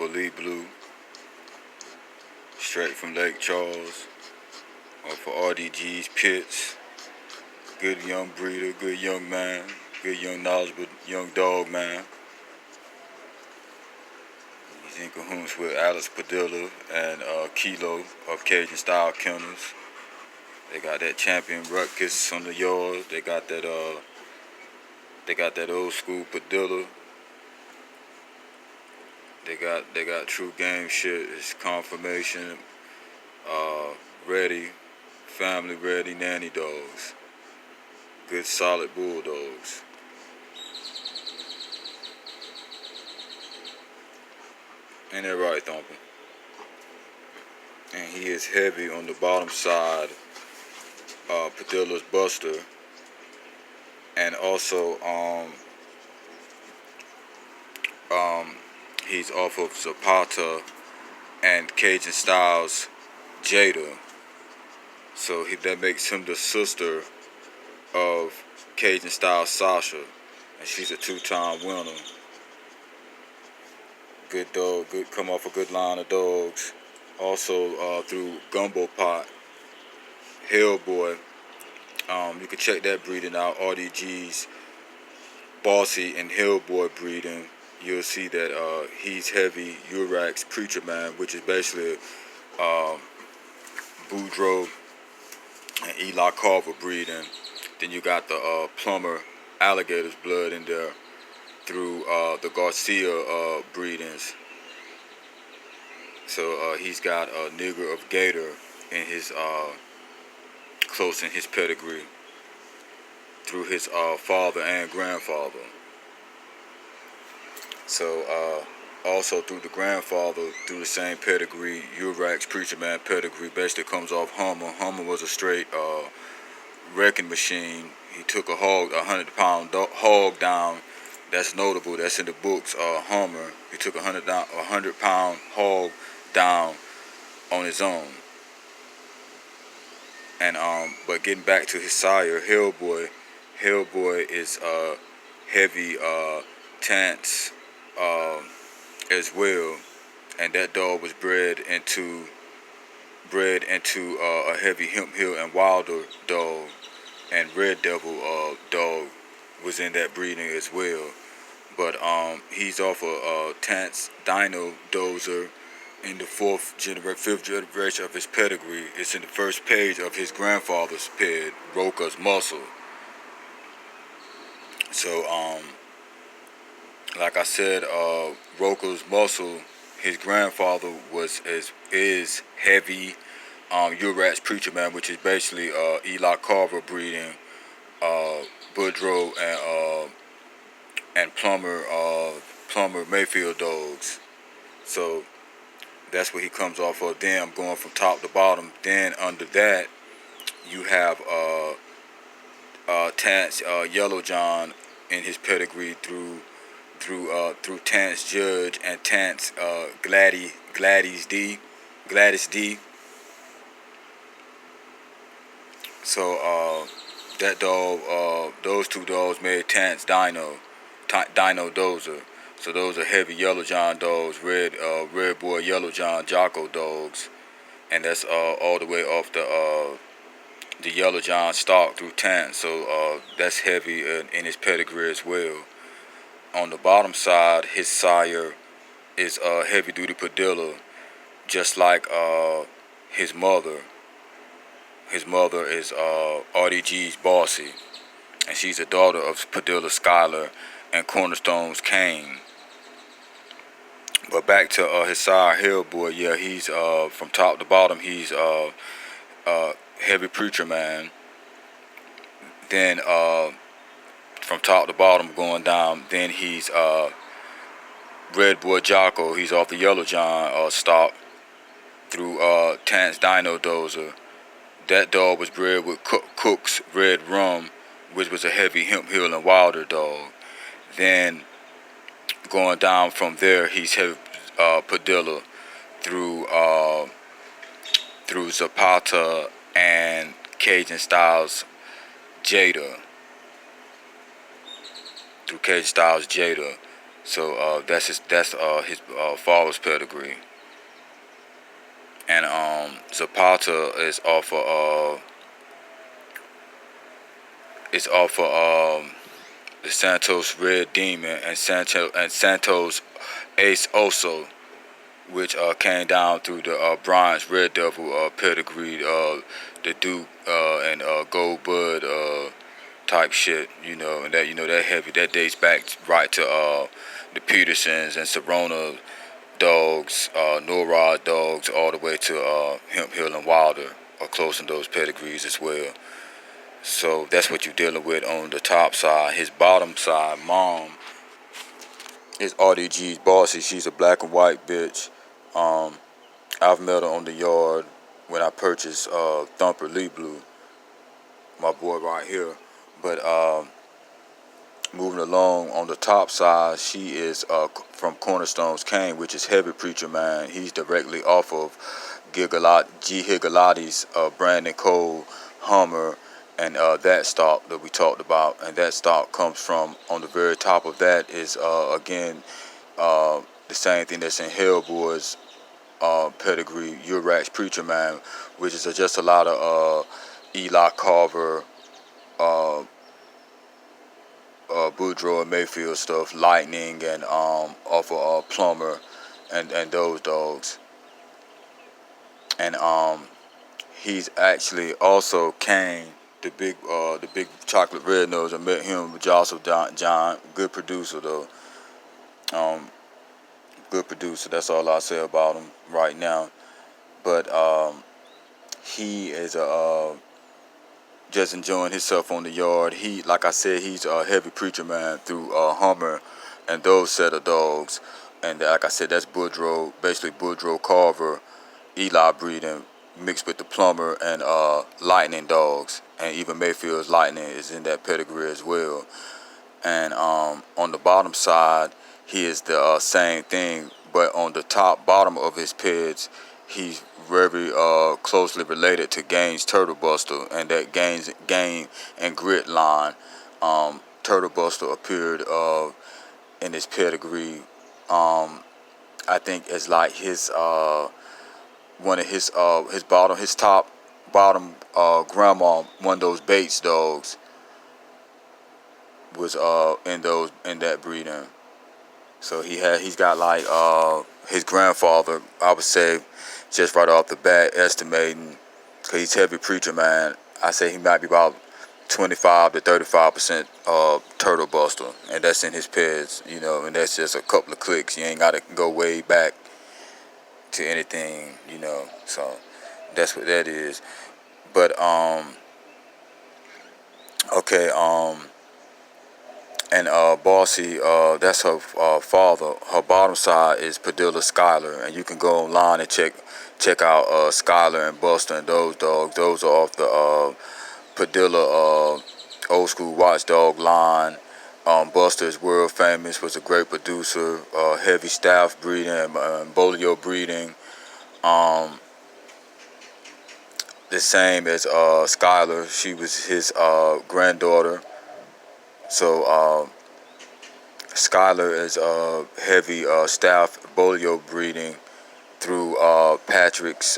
Elite Blue, straight from Lake Charles, for RDG's pits. Good young breeder, good young man, good young knowledgeable young dog man. He's in cahoots with Alex Padilla and Kilo of Cajun Style Kennels. They got that Champion Ruckus on the yard. They got that old school Padilla. They got true game shit. It's confirmation, ready, family ready nanny dogs. Good solid bulldogs. Ain't that right, Thumping? And he is heavy on the bottom side, Padilla's Buster. And also, he's off of Zapata and Cajun Styles Jada. So that makes him the sister of Cajun Styles Sasha. And she's a two-time winner. Good dog, good, come off a good line of dogs. Also through Gumbo Pot, Hellboy. You can check that breeding out. RDG's Bossy and Hellboy breeding. You'll see that he's heavy Urax Preacher Man, which is basically Boudreaux and Eli Carver breeding. Then you got the Plumber Alligator's blood in there through the Garcia breedings. So he's got a nigger of Gator in his close in his pedigree through his father and grandfather. So also through the grandfather, through the same pedigree, Urax Preacher Man pedigree, basically comes off Hummer. Hummer was a straight wrecking machine. He took a 100-pound hog down. That's notable. That's in the books. Hummer. He took a 100-pound hog down on his own. And but getting back to his sire, Hellboy. Hellboy is heavy Tance as well, and that dog was bred into a heavy Hemp Hill and Wilder dog, and Red Devil dog was in that breeding as well. But he's off a Tance Dino Dozer in the fifth generation of his pedigree. It's in the first page of his grandfather's ped, Roka's Muscle. So like I said, Roka's Muscle, his grandfather is heavy Urax Preacher Man, which is basically Eli Carver breeding, Boudreaux and Plumber Mayfield dogs. So that's what he comes off of. Then I'm going from top to bottom. Then under that you have Tance Yellow John in his pedigree through Tance Judge and Tance Gladys D. So that dog, those two dogs made Tance Dino Dozer. So those are heavy Yellow John dogs, red boy Yellow John Jocko dogs, and that's all the way off the Yellow John stock through Tance. So that's heavy in his pedigree as well. On the bottom side, his sire is heavy duty Padilla, just like his mother. His mother is RDG's Bossy, and she's a daughter of Padilla Skylar and Cornerstone's Kane. But back to his sire Hellboy, yeah, he's from top to bottom, he's heavy Preacher Man. Then from top to bottom going down, then he's Red Boy Jocko. He's off the Yellow John stock through Tance Dino Dozer. That dog was bred with Cook's Red Rum, which was a heavy Hemp Hill and Wilder dog. Then going down from there, he's heavy Padilla through Zapata and Cajun Styles Jada. Through Cajun Styles Jada. So that's his father's pedigree. And Zapata is off of the Santos Red Demon and Santos Ace Oso, which came down through the Bronze Red Devil pedigree, the Duke and Gold Bud type shit, and that heavy, that dates back right to the Petersons and Serona dogs, Norrod dogs, all the way to Hemp Hill and Wilder are close in those pedigrees as well. So that's what you're dealing with on the top side. His bottom side, mom, is RDG's bossy. She's a black and white bitch. I've met her on the yard when I purchased Thumper Lee Blue, my boy right here. But moving along on the top side, she is from Cornerstone's Kane, which is Heavy Preacher Man. He's directly off of G. Higalati's Brandon Cole Hummer, and that stock that we talked about. And that stock comes from, on the very top of that is again the same thing that's in Hellboy's pedigree, Urax Preacher Man, which is just a lot of Eli Carver, Boudreaux and Mayfield stuff, Lightning, and off of Plumber, and those dogs. And he's actually also Kane, the big chocolate red nose. I met him with Joseph John, good producer though. Good producer. That's all I say about him right now. But he is just enjoying himself on the yard. He, like I said, he's a Heavy Preacher Man through Hummer and those set of dogs. And like I said, that's Boudreaux, basically Boudreaux Carver, Eli breeding mixed with the Plumber and Lightning dogs. And even Mayfield's Lightning is in that pedigree as well. And on the bottom side, he is the same thing, but on the bottom of his peds, he's very closely related to Gaines Turtle Buster, and that Game and Grit line. Turtle Buster appeared in his pedigree. I think it's like his one of his top bottom grandma, one of those Bates dogs, was in that breeding. So he's got like his grandfather, I would say, just right off the bat, estimating, because he's Heavy Preacher Man, I say he might be about 25 to 35% Turtle Buster, and that's in his peds, and that's just a couple of clicks. You ain't got to go way back to anything, so that's what that is. But okay, and Bossy, that's her father. Her bottom side is Padilla Skylar, and you can go online and check out Skylar and Buster and those dogs. Those are off the Padilla old school watchdog line. Buster is world famous, was a great producer, heavy staff breeding, BOLIO breeding. The same as Skylar, she was his granddaughter. So Skylar is heavy staff BOLIO breeding through Patrick's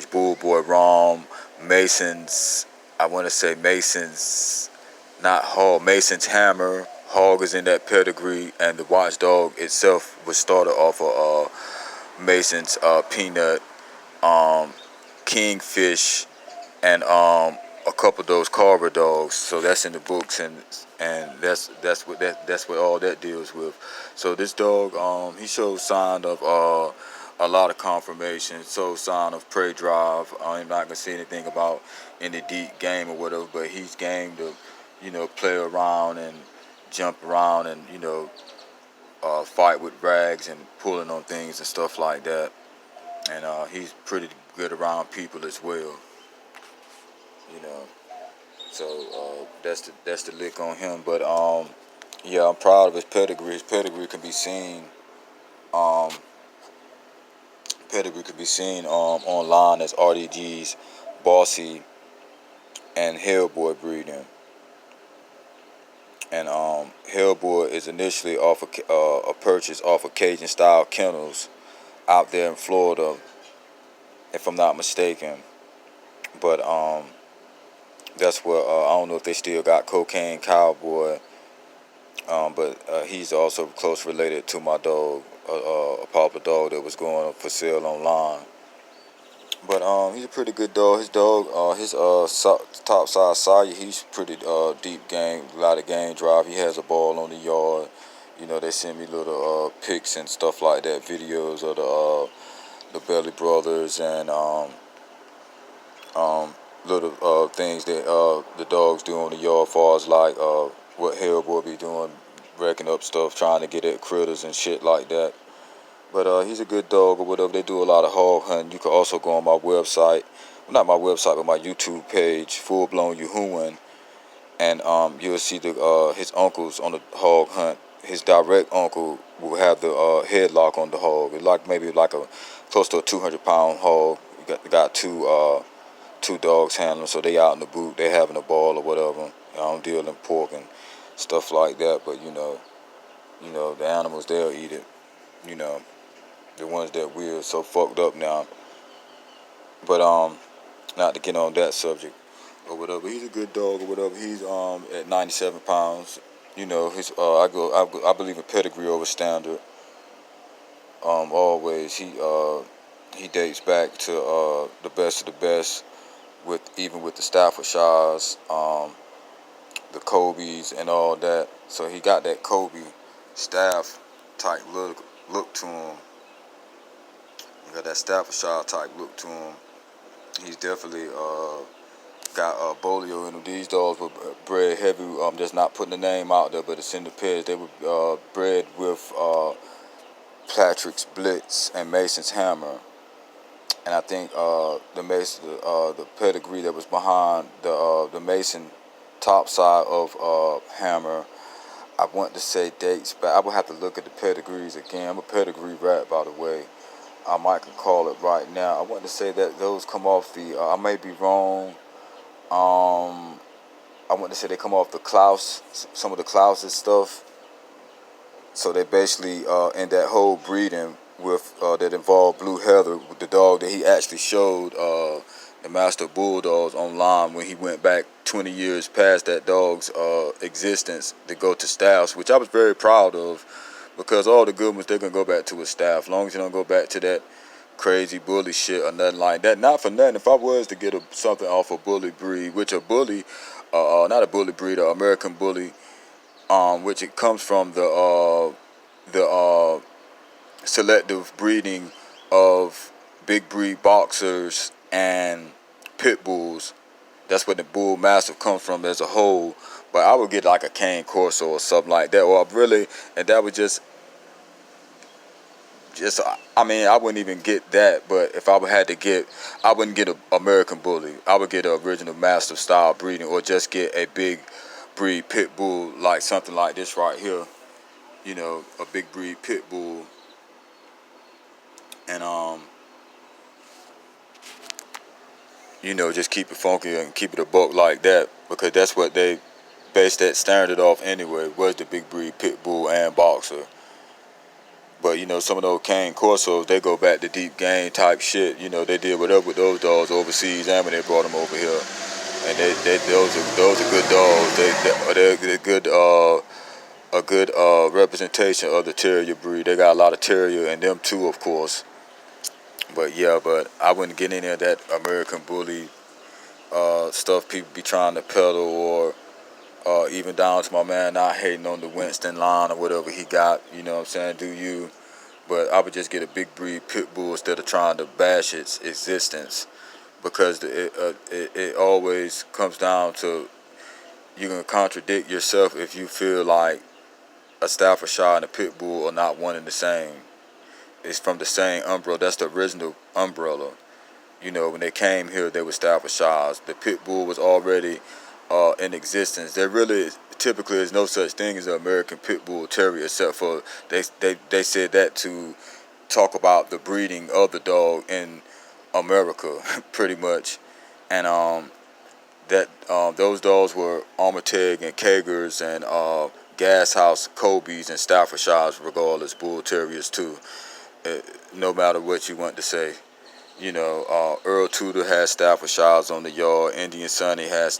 Bull Boy Rom, Mason's, I want to say Mason's, not Hog, Mason's Hammer. Hog is in that pedigree, and the watchdog itself was started off of Mason's Peanut, Kingfish, and a couple of those Carver dogs. So that's in the books, and that's what all that deals with. So this dog, he shows sign of a lot of confirmation, shows sign of prey drive. I'm not gonna say anything about any deep game or whatever, but he's game to, play around and jump around and fight with rags and pulling on things and stuff like that. And he's pretty good around people as well. So that's the lick on him. But yeah, I'm proud of his pedigree. His pedigree can be seen. Online as RDG's Bossy and Hellboy breeding. And Hellboy is initially off of, a purchase off of Cajun Style Kennels out there in Florida, if I'm not mistaken. But that's where I don't know if they still got Cocaine Cowboy, but he's also close related to my dog, a Papa dog that was going for sale online. But he's a pretty good dog. His dog, his top size Sire, he's pretty deep game, a lot of game drive. He has a ball on the yard. You know, they send me little pics and stuff like that, videos of the Belly Brothers and little things that the dogs do on the yard, as far as like what Hellboy be doing, wrecking up stuff, trying to get at critters and shit like that. But he's a good dog or whatever. They do a lot of hog hunting. You can also go on my website, well, not my website, but my YouTube page, Full Blown Yahuan, and you'll see the his uncles on the hog hunt. His direct uncle will have the headlock on the hog. It's like maybe like a close to a 200-pound hog. Got two dogs handling, so they out in the boot, they having a ball or whatever. I don't deal in pork and stuff like that, but you know the animals, they'll eat it. You know, the ones that we're so fucked up now. But not to get on that subject or whatever. He's a good dog or whatever. He's at 97 pounds. You know, his I believe in pedigree over standard. Always he dates back to the best of the best, with even with the Staffordshires, the Kobe's and all that. So he got that Kobe staff type look to him. He got that Staffordshire type look to him. He's definitely got BOLIO in him. These dogs were bred heavy. Just not putting the name out there, but it's in the pairs. They were bred with Patrick's Blitz and Mason's Hammer. And I think the pedigree that was behind the Mason top side of Hammer, I want to say dates back. I would have to look at the pedigrees again. I'm a pedigree rat, by the way. I might can call it right now. I want to say that those come off the. I may be wrong. I want to say they come off the Klaus, some of the Klaus's stuff. So they basically in that whole breeding with that involved Blue Heather, the dog that he actually showed the Master Bulldogs online when he went back 20 years past that dog's existence to go to staffs, which I was very proud of, because all the good ones, they're going to go back to a staff, as long as you don't go back to that crazy bully shit or nothing like that. Not for nothing, if I was to get something off a bully breed, which a bully, not a bully breed, an American bully, which it comes from the selective breeding of big breed boxers and pit bulls. That's where the bull mastiff comes from as a whole. But I would get like a cane corso or something like that, or really, and that would just I mean, I wouldn't even get that. But if I had to get, I wouldn't get an American bully. I would get an original mastiff style breeding, or just get a big breed pit bull, like something like this right here. You know, a big breed pit bull. And you know, just keep it funky and keep it a buck like that, because that's what they based that standard off anyway, was the big breed pit bull and boxer. But you know, some of those cane corsos, they go back to deep game type shit. You know, they did whatever with those dogs overseas, and when they brought them over here, and those are good dogs. They're good a good representation of the terrier breed. They got a lot of terrier in them too, of course. But yeah, but I wouldn't get any of that American bully stuff people be trying to peddle, or even down to my man not hating on the Winston line or whatever he got. You know what I'm saying? Do you? But I would just get a big breed pit bull instead of trying to bash its existence, because it always comes down to, you're gonna contradict yourself if you feel like a Staffordshire and a pit bull are not one and the same. It's from the same umbrella. That's the original umbrella. You know, when they came here, they were Staffordshires. The pit bull was already in existence. There really typically is no such thing as an American pit bull terrier, except for they said that to talk about the breeding of the dog in America, pretty much. And that those dogs were Armitage and Kagers and Gas House Kobe's and Staffordshires, regardless, Bull Terriers too. No matter what you want to say. You know, Earl Tudor had Staffordshires on the yard. Indian Sonny had Staffordshires.